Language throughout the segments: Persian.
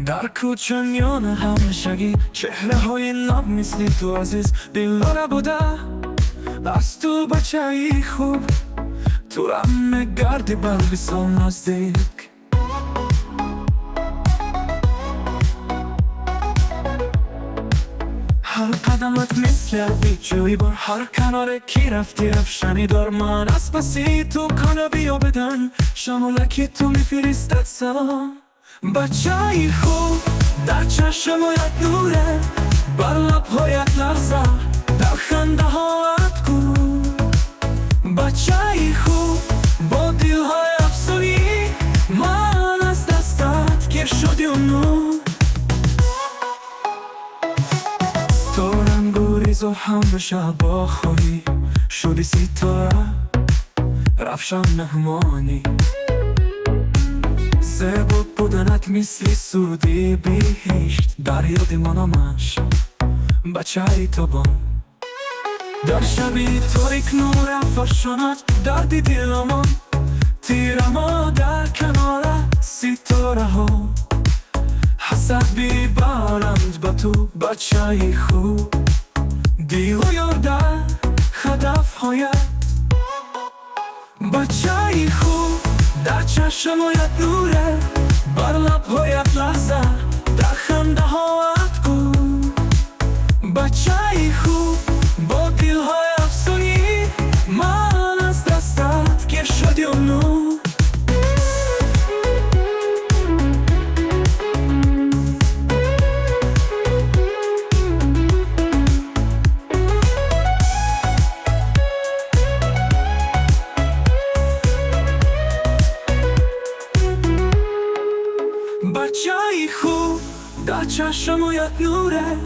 در کوچه میان همشگی چهره های ناب مثلی تو عزیز دلاره بوده از تو بچه ای خوب تو رم گردی بر وصال نزدیک هر قدمت مثل بیجوی بر هر کنار کی رفتی افشنی دار من از پسی تو کنه بیا بدن شمولکی تو میفرستد سلام بچه ای خوب در چشمایت نوره بر لبهایت لرزه در خنده هایت کو بچه ای خوب با دلهای افسونی من از دستت گیر شدی اونو تو رنگ و ریز و هم شبا خوری شدی ستاره رفشان مهمانی زیبا بودنت مثلی سودی بیهشت در یاد من و منش بچه ای تو بان در شبی تاریک نور افشاند دردی دلمان تیرما در کنار ستاره ها حسد بیبرند به تو بچه ای خوب دیل و یارده هدف هایت بچه ای خوب در چشمایت نوره بر لبهایت لحظه در خنده هایت کو بچه ای خوب با دلهای افسونی من از دستت گیر شدی اونو بچه ای خوب در چشمایت نوره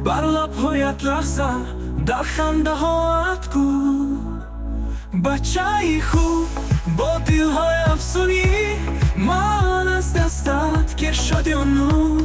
بر لبهایت لحظه در خنده هایت کو بچه ای خوب با دلهای افسونی من از دستت گیر شدی اونو